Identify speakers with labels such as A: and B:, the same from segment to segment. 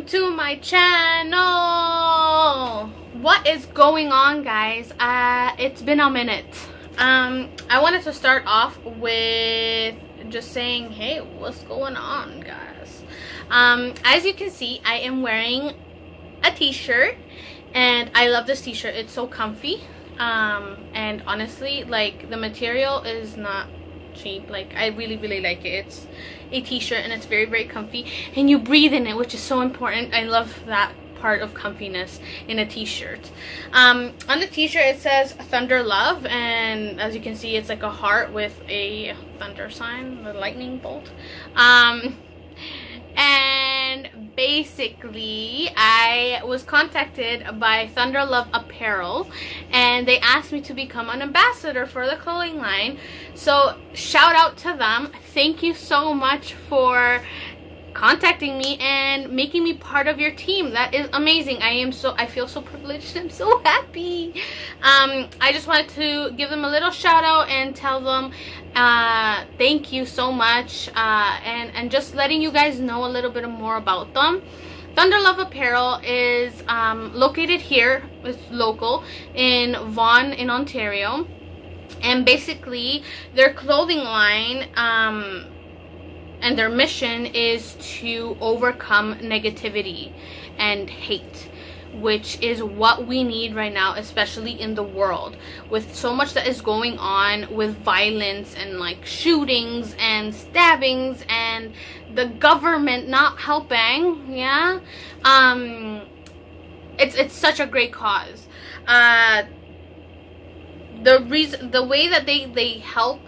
A: to my channel. What is going on, guys? It's been a minute. I wanted to start off with just saying, hey, what's going on, guys? As you can see, I am wearing a t-shirt, and I love this t-shirt. It's so comfy, and honestly, like, the material is not cheap. Like, I really like it. It's a t-shirt and it's very comfy, and you breathe in it, which is so important. I love that part of comfiness in a t-shirt. On the t-shirt it says Thunder Love, and as you can see, it's like a heart with a thunder sign, the lightning bolt. And basically, I was contacted by Thunder Love Apparel, and they asked me to become an ambassador for the clothing line. So shout out to them. Thank you so much for contacting me and making me part of your team. That is amazing. I feel so privileged. I'm so happy. I just wanted to give them a little shout out and tell them thank you so much, and just letting you guys know a little bit more about them. Thunder Love Apparel is located here. It's local in Vaughan in Ontario, and basically their clothing line and their mission is to overcome negativity and hate, which is what we need right now, especially in the world, with so much that is going on with violence and like shootings and stabbings and the government not helping. Yeah, it's such a great cause. The way that they help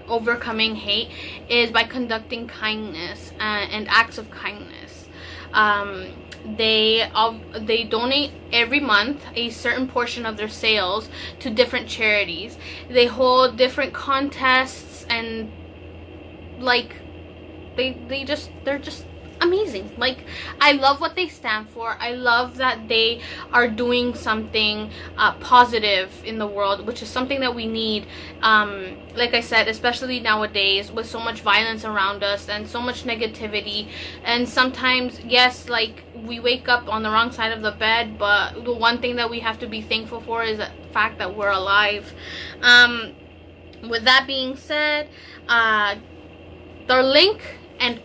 A: overcoming hate is by conducting kindness and acts of kindness. They donate every month a certain portion of their sales to different charities. They hold different contests, and like they're just amazing. Like, I love what they stand for. I love that they are doing something positive in the world, which is something that we need. Like I said, especially nowadays with so much violence around us and so much negativity, and sometimes, yes, like, we wake up on the wrong side of the bed, but the one thing that we have to be thankful for is the fact that we're alive. With that being said, their link and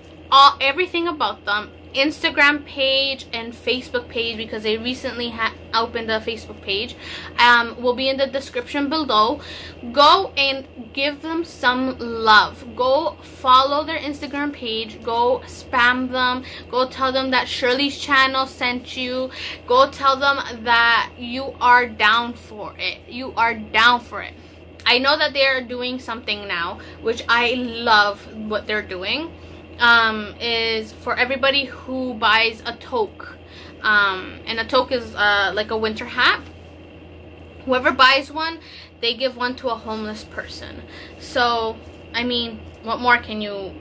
A: everything about them, Instagram page and Facebook page, because they recently opened a Facebook page, will be in the description below. Go and give them some love. Go follow their Instagram page. Go spam them. Go tell them that Shirley's channel sent you. Go tell them that you are down for it. You are down for it. I know that they are doing something now, which I love what they're doing. Is for everybody who buys a toque, and a toque is like a winter hat. Whoever buys one, they give one to a homeless person. So, I mean, what more can you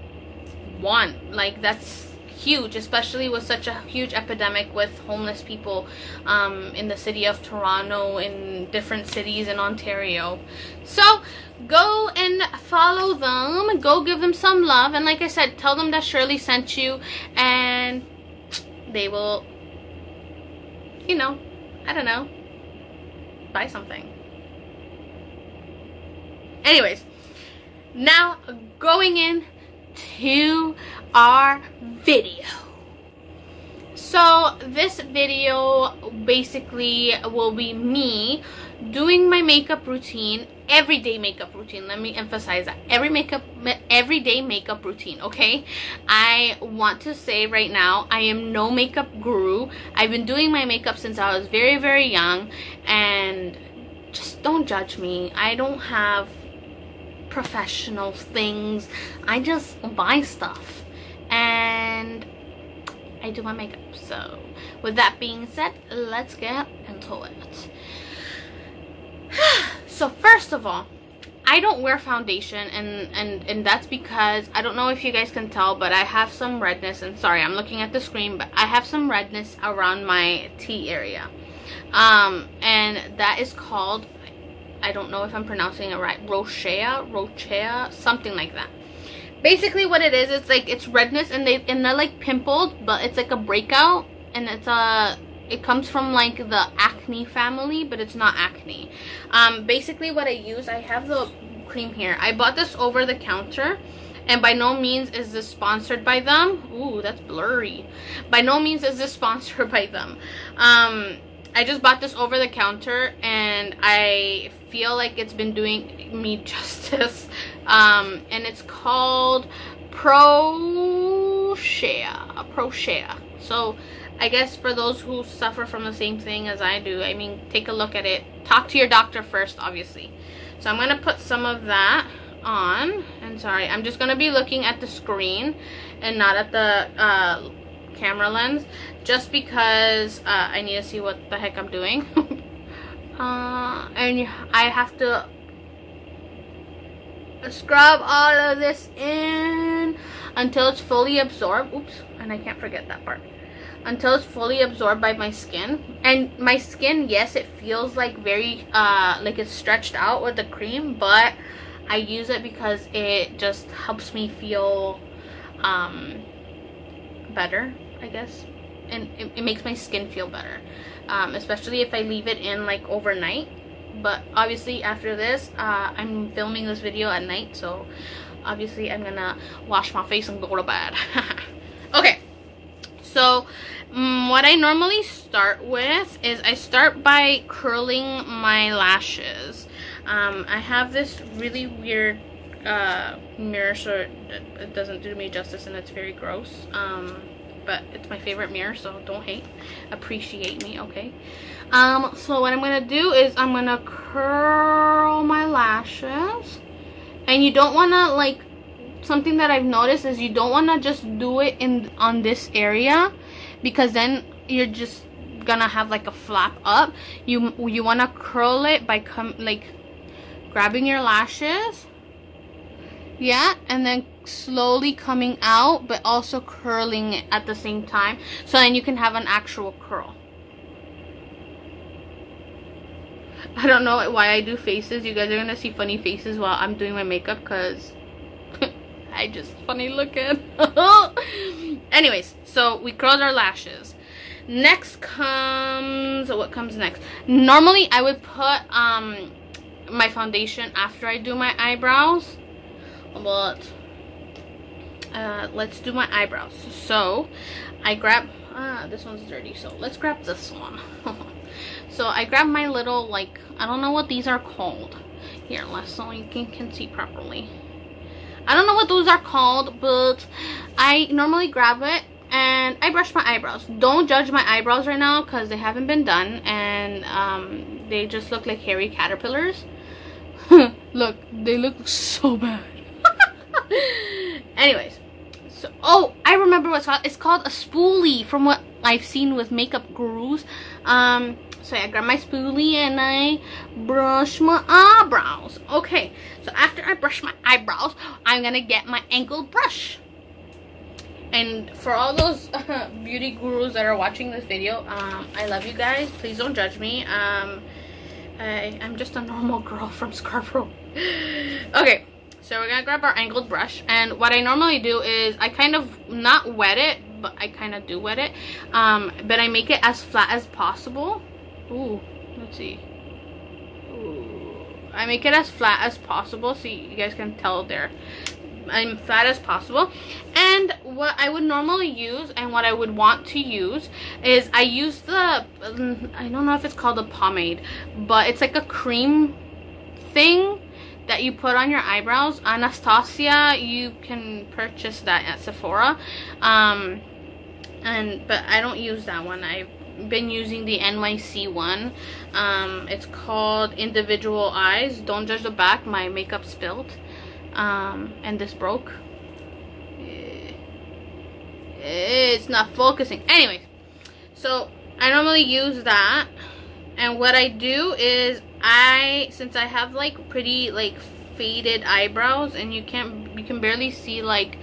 A: want? Like, that's huge, especially with such a huge epidemic with homeless people in the city of Toronto, in different cities in Ontario. So go and follow them, go give them some love, and like I said, tell them that Shirley sent you, and they will, you know, I don't know, buy something. Anyways, now going in to our video. So this video basically will be me doing my makeup routine, everyday makeup routine. Let me emphasize that, everyday makeup routine. Okay, I want to say right now, I am no makeup guru. I've been doing my makeup since I was very young, and just don't judge me. I don't have professional things. I just buy stuff and I do my makeup. So with that being said, let's get into it. So first of all, I don't wear foundation, and that's because, I don't know if you guys can tell, but I have some redness, and sorry, I'm looking at the screen, but I have some redness around my T area, and that is called, I don't know if I'm pronouncing it right, rosacea, something like that. Basically what it is, it's like, it's redness, and they're like pimpled, but it's like a breakout, and it comes from like the acne family, but it's not acne. Basically what I use, I have the cream here. I bought this over the counter, and by no means is this sponsored by them. Ooh, that's blurry. By no means is this sponsored by them. I just bought this over the counter, and I feel like it's been doing me justice. And it's called Pro-Shea. So I guess for those who suffer from the same thing as I do, I mean, take a look at it. Talk to your doctor first, obviously. So I'm going to put some of that on. And sorry, I'm just going to be looking at the screen and not at the camera lens, just because I need to see what the heck I'm doing. And I have to scrub all of this in until it's fully absorbed. Oops, and I can't forget that part. Until it's fully absorbed by my skin. And my skin, yes, it feels like very like it's stretched out with the cream, but I use it because it just helps me feel better, I guess, and it makes my skin feel better, especially if I leave it in like overnight. But obviously after this, I'm filming this video at night, so obviously I'm gonna wash my face and go to bed. Okay, so what I normally start with is I start by curling my lashes. I have this really weird mirror, so it doesn't do me justice, and it's very gross, but it's my favorite mirror, so don't hate, appreciate me, okay? So what I'm gonna do is I'm gonna curl my lashes, and you don't want to, like, something that I've noticed is you don't want to just do it on this area, because then you're just gonna have like a flap up. You want to curl it by grabbing your lashes, yeah, and then slowly coming out, but also curling it at the same time, so then you can have an actual curl. I don't know why I do faces. You guys are gonna see funny faces while I'm doing my makeup, because I just funny looking. Anyways, so we curled our lashes. Next comes, what comes next? Normally I would put my foundation after I do my eyebrows, but let's do my eyebrows. So I grab this one's dirty, so let's grab this one. So I grab my little, like, I don't know what these are called here, so you can see properly. I don't know what those are called, but I normally grab it and I brush my eyebrows. Don't judge my eyebrows right now because they haven't been done, and they just look like hairy caterpillars. Look, they look so bad. Anyways, so, oh, I remember what it's called. It's called a spoolie, from what I've seen with makeup gurus. So I grab my spoolie and I brush my eyebrows. Okay, so after I brush my eyebrows, I'm gonna get my angled brush. And for all those beauty gurus that are watching this video, I love you guys. Please don't judge me. I'm just a normal girl from Scarborough. Okay, so we're gonna grab our angled brush, and what I normally do is I kind of not wet it, but I kind of do wet it, but I make it as flat as possible. Ooh, let's see. Ooh, I make it as flat as possible so you guys can tell there. I'm flat as possible. And what I would normally use and what I would want to use is I use the, I don't know if it's called a pomade, but it's like a cream thing that you put on your eyebrows. Anastasia, you can purchase that at Sephora. But I don't use that one. I've been using the NYC one. It's called Individual Eyes. Don't judge the back, my makeup spilled. And this broke. It's not focusing. Anyways, so I normally use that, and what I do is since I have like pretty like faded eyebrows, and you can barely see like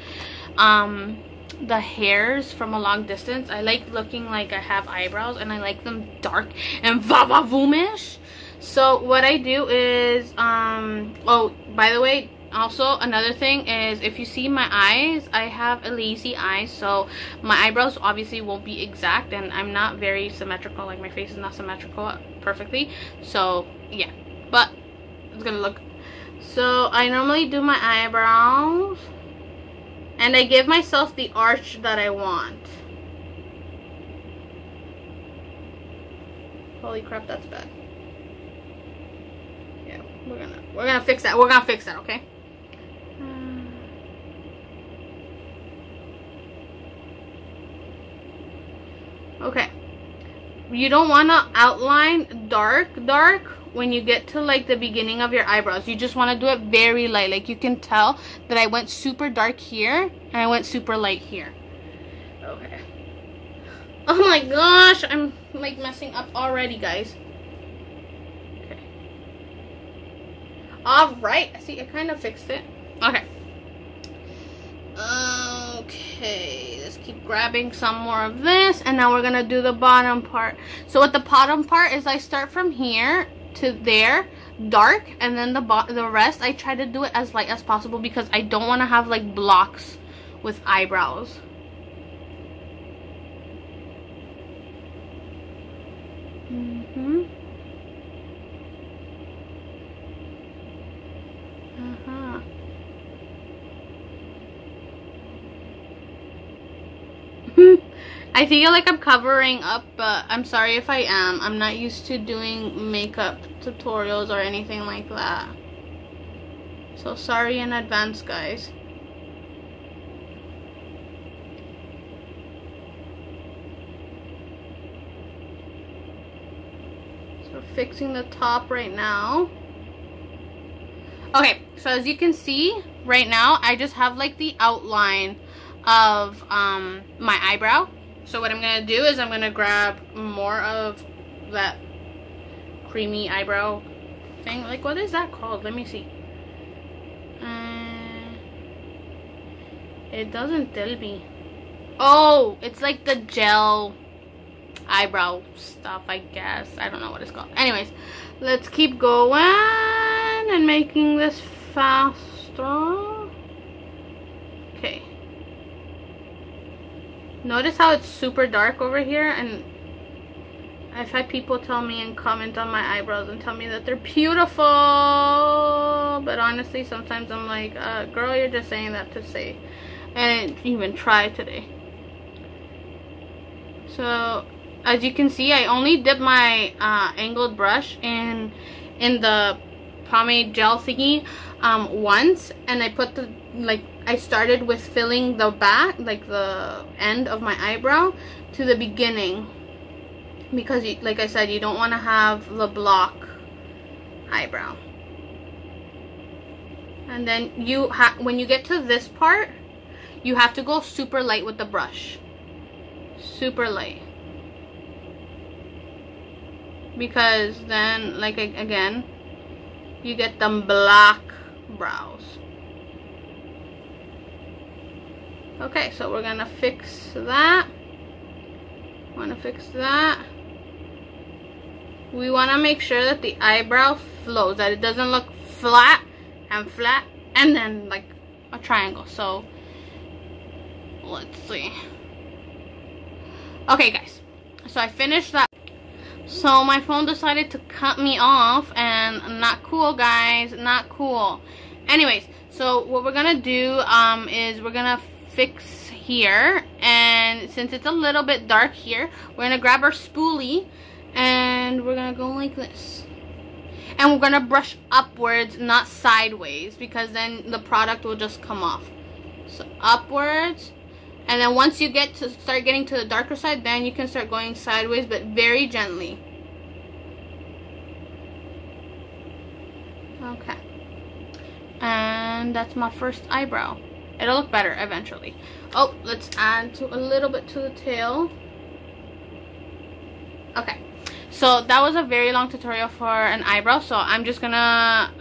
A: the hairs from a long distance. I like looking like I have eyebrows, and I like them dark and va-va-voomish. So what I do is oh, by the way, Also, another thing is, if you see my eyes, I have a lazy eye, so my eyebrows obviously won't be exact, and I'm not very symmetrical. Like, my face is not symmetrical perfectly, so yeah, but it's gonna look. So I normally do my eyebrows, and I give myself the arch that I want. Holy crap, that's bad. Yeah, we're gonna fix that. We're gonna fix that, okay? Okay. You don't want to outline dark when you get to like the beginning of your eyebrows. You just want to do it very light. Like, you can tell that I went super dark here and I went super light here. Okay. Oh my gosh, I'm like messing up already, guys. Okay. Alright, see, I kind of fixed it. Okay. Okay, let's keep grabbing some more of this, and now we're gonna do the bottom part. So what the bottom part is, I start from here to there, dark, and then the rest I try to do it as light as possible because I don't want to have like blocks with eyebrows. I feel like I'm covering up, but I'm sorry if I am. I'm not used to doing makeup tutorials or anything like that. So sorry in advance, guys. So we're fixing the top right now. Okay, so as you can see, right now, I just have like the outline of my eyebrow. So what I'm gonna do is I'm gonna grab more of that creamy eyebrow thing. Like, what is that called? Let me see. It doesn't tell me. Oh, it's like the gel eyebrow stuff, I guess. I don't know what it's called. Anyways, let's keep going and making this faster. Okay. Notice how it's super dark over here, and I've had people tell me and comment on my eyebrows and tell me that they're beautiful, but honestly sometimes I'm like, girl, you're just saying that to say. I didn't even try today. So as you can see, I only dip my angled brush in the pomade gel thingy once, and I put the, like, I started with filling the back, like the end of my eyebrow, to the beginning, because you, like I said, you don't want to have the block eyebrow. And then you when you get to this part, you have to go super light with the brush, super light, because then, like, again, you get them black brows. Okay, so we're gonna fix that. Want to fix that. We want to make sure that the eyebrow flows, that it doesn't look flat and then like a triangle. So let's see. Okay, guys, so I finished that. So my phone decided to cut me off, and not cool, guys, not cool. Anyways, so what we're gonna do is we're gonna fix here, and since it's a little bit dark here, we're gonna grab our spoolie and we're gonna go like this, and we're gonna brush upwards, not sideways, because then the product will just come off. So upwards, and then once you start getting to the darker side, then you can start going sideways, but very gently. Okay, and that's my first eyebrow. It'll look better eventually. Oh, let's add a little bit to the tail. Okay, so that was a very long tutorial for an eyebrow, so I'm just gonna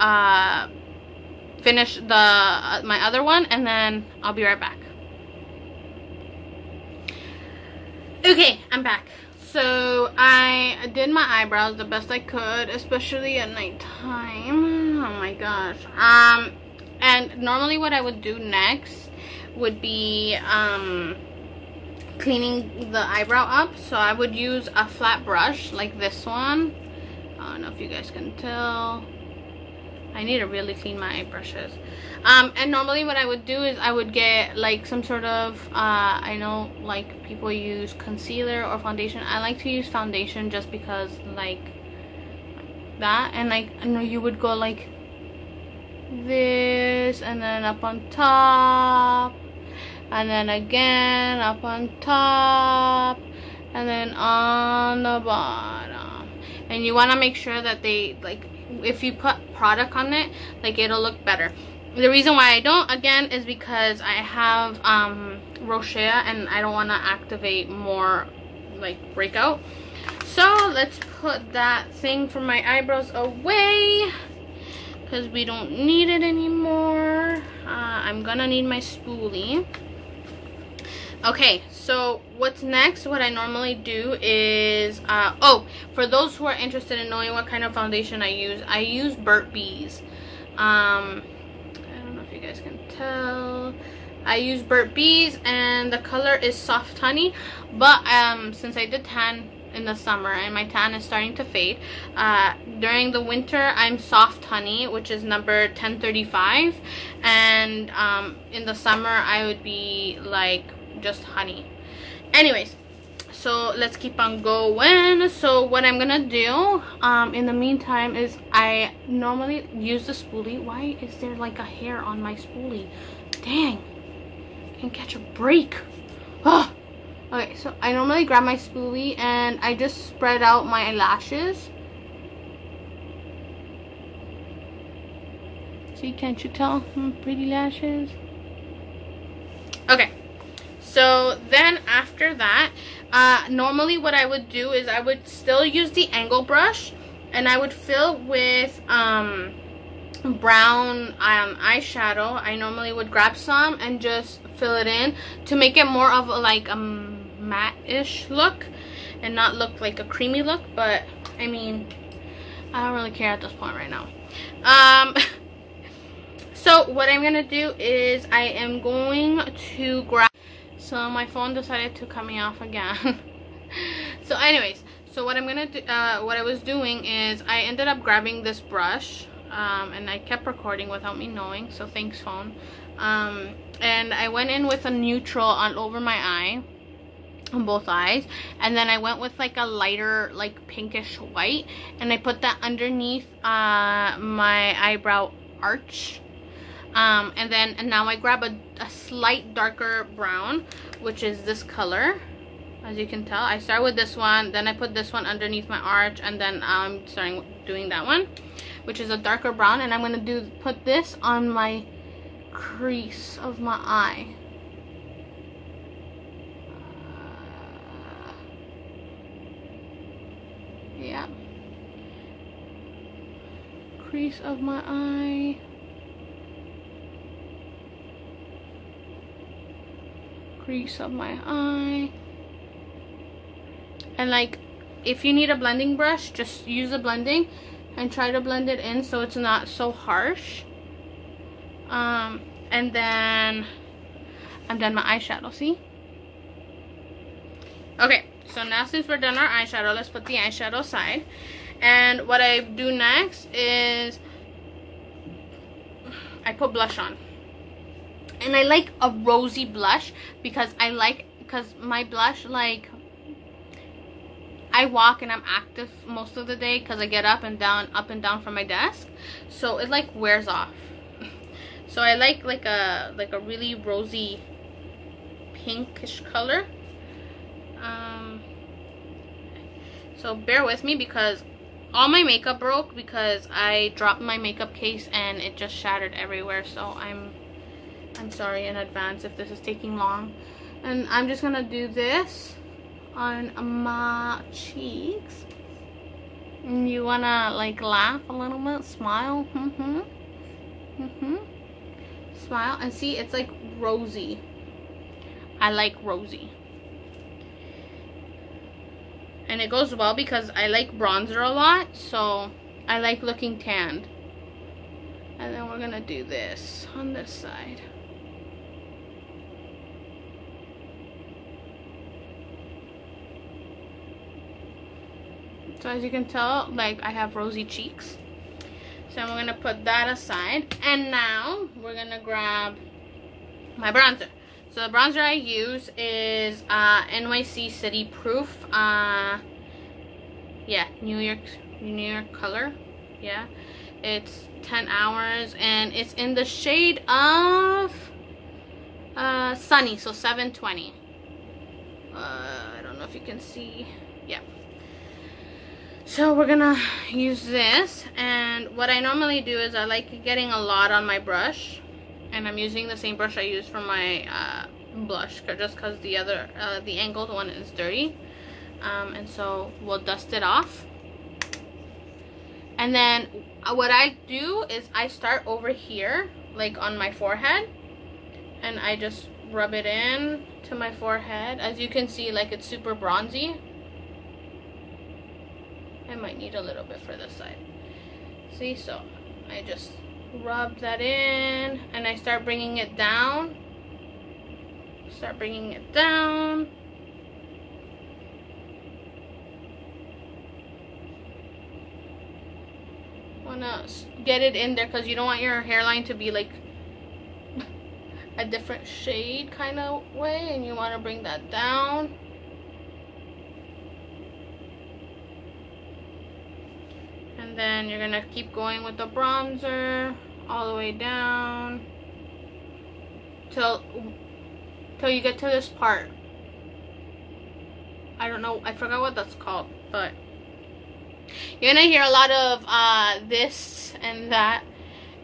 A: finish my other one, and then I'll be right back. Okay, I'm back. So I did my eyebrows the best I could, especially at nighttime. Oh my gosh. And normally what I would do next would be cleaning the eyebrow up. So I would use a flat brush like this one. I don't know if you guys can tell. I need to really clean my brushes. And normally what I would do is I would get like some sort of, I know like people use concealer or foundation. I like to use foundation just because like that. And like, I know you would go like this and then up on top. And then again up on top. And then on the bottom. And you want to make sure that they like, if you put product on it, like it'll look better. The reason why I don't, again, is because I have rosacea and I don't want to activate more like breakout. So let's put that thing from my eyebrows away because we don't need it anymore. I'm gonna need my spoolie. Okay, so what's next? What I normally do is oh, for those who are interested in knowing what kind of foundation I use Burt's Bees. I don't know if you guys can tell. I use Burt's Bees and the color is Soft Honey. But since I did tan in the summer and my tan is starting to fade, during the winter I'm Soft Honey, which is number 1035, and in the summer I would be like just honey. Anyways, so let's keep on going. So what I'm gonna do in the meantime is I normally use the spoolie. Why is there like a hair on my spoolie? Dang, can't catch a break. Oh. Okay, so I normally grab my spoolie and I just spread out my lashes. See, can't you tell? Pretty lashes. Okay. So then after that, normally what I would do is I would still use the angle brush and I would fill with brown eyeshadow. I normally would grab some and just fill it in to make it more of like a matte-ish look and not look like a creamy look. But I mean, I don't really care at this point right now. So what I'm gonna do is I am going to grab. So my phone decided to cut me off again. So anyways, so what I'm gonna do, what I was doing is I ended up grabbing this brush, and I kept recording without me knowing, so thanks phone. And I went in with a neutral all over my eye, on both eyes, and then I went with like a lighter like pinkish white and I put that underneath my eyebrow arch. And now I grab a slight darker brown, which is this color. As you can tell, I start with this one, then I put this one underneath my arch, and then I'm starting doing that one, which is a darker brown, and I'm gonna put this on my crease of my eye. Yeah, crease of my eye. Crease of my eye. And like, if you need a blending brush, just use a blending and try to blend it in so it's not so harsh. And then I'm done my eyeshadow, see? Okay, so now since we're done our eyeshadow, let's put the eyeshadow aside. And what I do next is I put blush on. And I like a rosy blush because my blush, like, I walk and I'm active most of the day because I get up and down from my desk, so it like wears off. So I like a really rosy pinkish color. So bear with me because all my makeup broke because I dropped my makeup case and it just shattered everywhere. So I'm sorry in advance if this is taking long. And I'm just gonna do this on my cheeks. And you wanna like laugh a little bit, smile, smile, and see, it's like rosy. I like rosy. And it goes well because I like bronzer a lot, so I like looking tanned. And then we're we're gonna do this on this side. So as you can tell, like, I have rosy cheeks. So I'm gonna put that aside. And now we're gonna grab my bronzer. So the bronzer I use is NYC City Proof. Yeah, New York color. Yeah, it's 10 hours and it's in the shade of Sunny, so 720. I don't know if you can see. Yeah. So we're gonna use this, and what I normally do is I like getting a lot on my brush, and I'm using the same brush I use for my blush, just because the other the angled one is dirty, and so we'll dust it off. And then what I do is I start over here, like on my forehead, and I just rub it in to my forehead. As you can see, like, it's super bronzy. I might need a little bit for this side. See, so I just rub that in and I start bringing it down. Start bringing it down. Wanna get it in there because you don't want your hairline to be like a different shade kind of way, and you want to bring that down. And then you're gonna keep going with the bronzer all the way down till you get to this part. I don't know, I forgot what that's called, but you're gonna hear a lot of this and that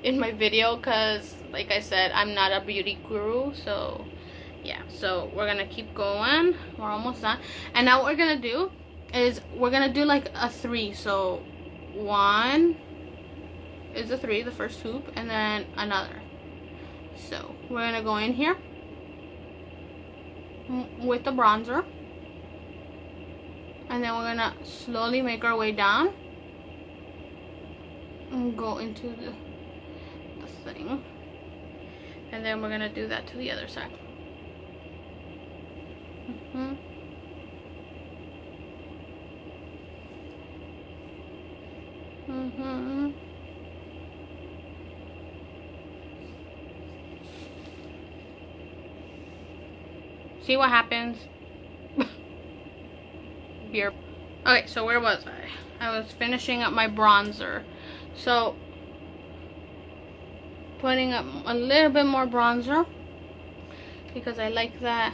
A: in my video because, like I said, I'm not a beauty guru. So yeah, so we're gonna keep going. We're almost done. And now what we're gonna do is we're gonna do like a 3. So 1 is a 3, the first hoop, and then another. So we're gonna go in here with the bronzer, and then we're gonna slowly make our way down and go into the thing, and then we're gonna do that to the other side. See what happens? Here. Okay, so where was I? I was finishing up my bronzer. So putting up a little bit more bronzer because I like that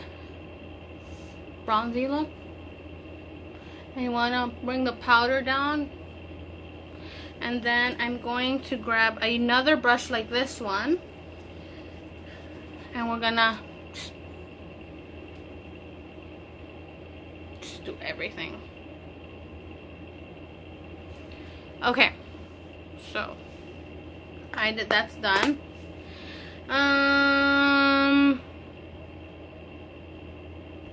A: bronzy look. And you want to bring the powder down. And then I'm going to grab another brush like this one, and we're gonna just do everything. Okay, so that's done.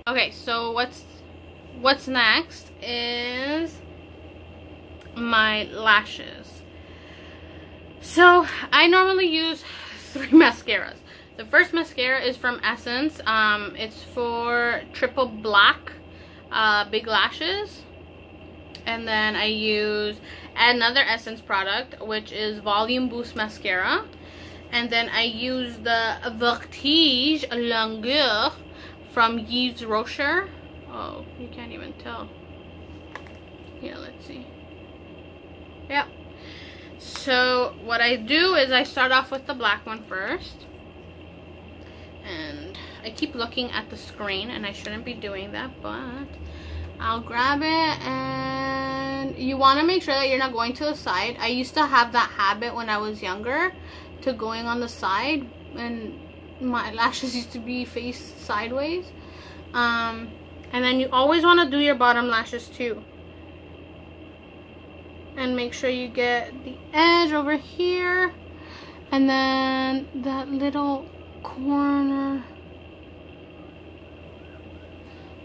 A: Okay, so what's next is my lashes. So I normally use 3 mascaras. The first mascara is from Essence. It's for triple black big lashes. And then I use another Essence product, which is Volume Boost Mascara. And then I use the Vertige Longueur from Yves Rocher. Oh, you can't even tell. Here, let's see. Yep. So what I do is I start off with the black one first. And I keep looking at the screen, and I shouldn't be doing that, but I'll grab it. And you want to make sure that you're not going to the side. I used to have that habit when I was younger, to going on the side, and my lashes used to be faced sideways. And then you always want to do your bottom lashes too, and make sure you get the edge over here, and then that little corner.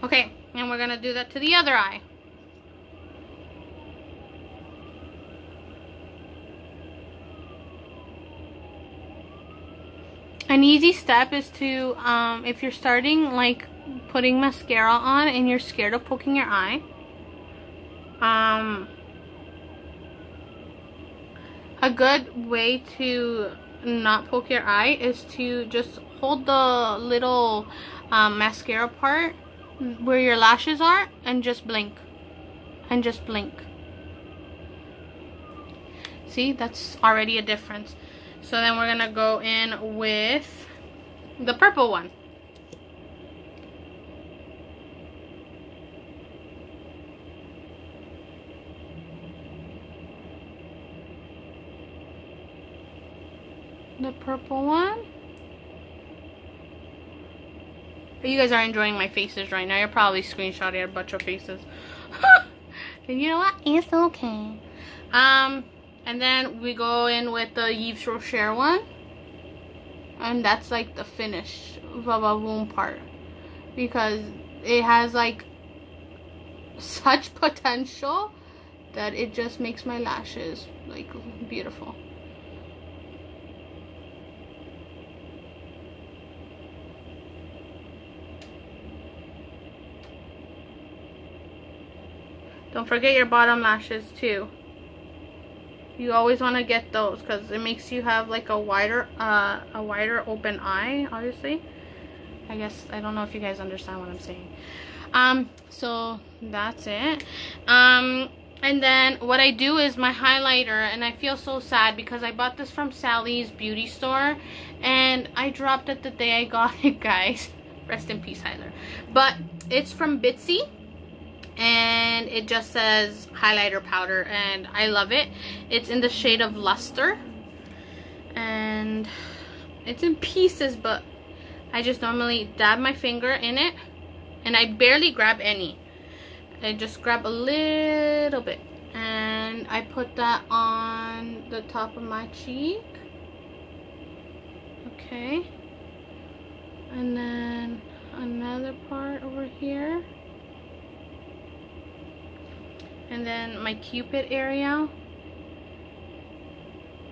A: Okay, and we're gonna do that to the other eye. An easy step is to, if you're starting like putting mascara on and you're scared of poking your eye, a good way to not poke your eye is to just hold the little mascara part where your lashes are and just blink. And just blink. See, that's already a difference. So then we're gonna go in with the purple one. The purple one. You guys are enjoying my faces right now. You're probably screenshotting a bunch of faces. And you know what? It's okay. And then we go in with the Yves Rocher one. And that's like the finish Vavavoom part. Because it has like such potential that it just makes my lashes like beautiful. Don't forget your bottom lashes too. You always want to get those because it makes you have like a wider open eye, obviously. I guess, I don't know if you guys understand what I'm saying. So that's it. And then what I do is my highlighter, and I feel so sad because I bought this from Sally's beauty store and I dropped it the day I got it, guys. Rest in peace, highlighter. But it's from Bitsy. And it just says highlighter powder, and I love it. It's in the shade of Luster, and it's in pieces, but I just normally dab my finger in it, and I barely grab any. I just grab a little bit, and I put that on the top of my cheek. Okay, and then another part over here. And then my Cupid area.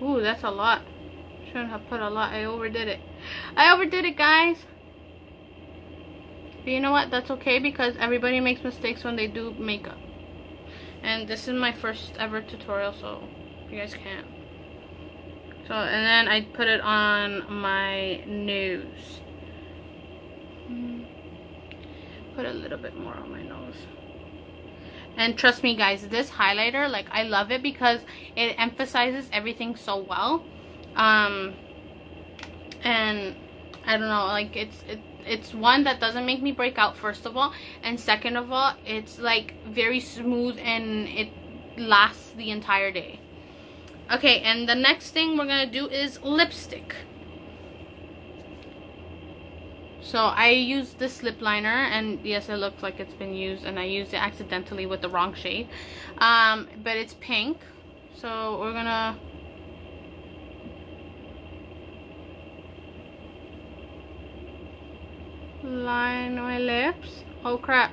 A: Ooh, that's a lot. Shouldn't have put a lot. I overdid it. I overdid it, guys. But you know what? That's okay because everybody makes mistakes when they do makeup. And this is my first ever tutorial, so you guys can't. So, and then I put it on my nose. Put a little bit more on my nose. And trust me, guys, this highlighter, like, I love it because it emphasizes everything so well. And I don't know, like, it's one that doesn't make me break out, first of all, and second of all, it's like very smooth and it lasts the entire day. Okay, and the next thing we're gonna do is lipstick. So I used this lip liner, and yes, it looks like it's been used, and I used it accidentally with the wrong shade. But it's pink, so we're gonna line my lips. Oh crap.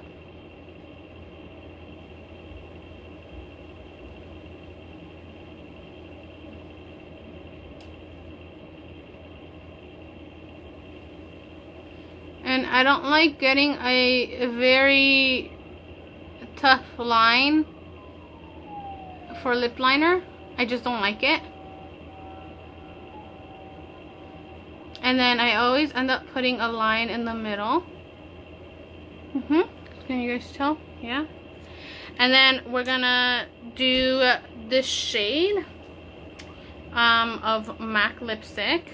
A: And I don't like getting a very tough line for lip liner. I just don't like it. And then I always end up putting a line in the middle. Can you guys tell? Yeah. And then we're gonna do this shade of MAC lipstick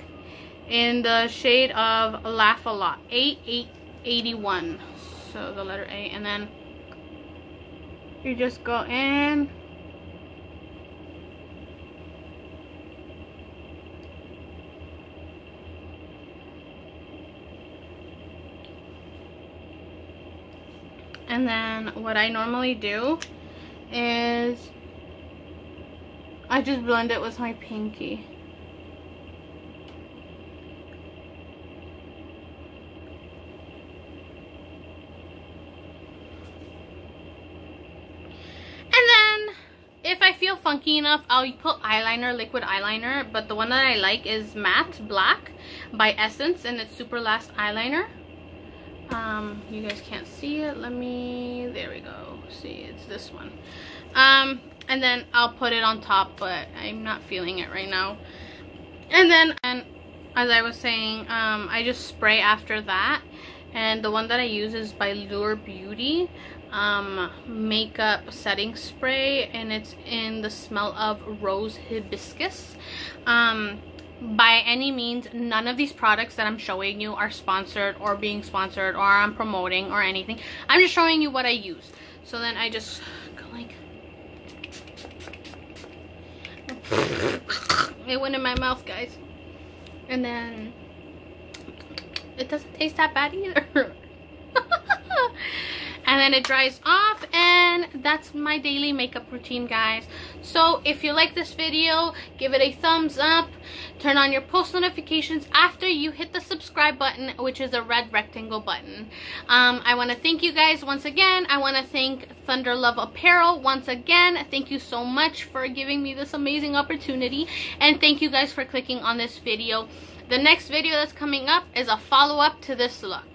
A: in the shade of Laugh a Lot, 8881. So the letter A, and then you just go in. And then what I normally do is I just blend it with my pinky. And then if I feel funky enough, I'll put eyeliner, liquid eyeliner, but the one that I like is Matte Black by Essence, and it's Super Last Eyeliner. You guys can't see it. There we go. See, it's this one. And then I'll put it on top, but I'm not feeling it right now. And then, as I was saying, I just spray after that. And the one that I use is by Lure Beauty makeup setting spray, and it's in the smell of rose hibiscus. By any means, none of these products that I'm showing you are sponsored or being sponsored or I'm promoting or anything. I'm just showing you what I use. So then I just go like, it went in my mouth, guys. And then it doesn't taste that bad either. And then it dries off, and that's my daily makeup routine, guys. So if you like this video, give it a thumbs up, turn on your post notifications after you hit the subscribe button, which is a red rectangle button. I want to thank you guys once again. I want to thank Thunder Love Apparel once again. Thank you so much for giving me this amazing opportunity, and thank you guys for clicking on this video. The next video that's coming up is a follow-up to this look.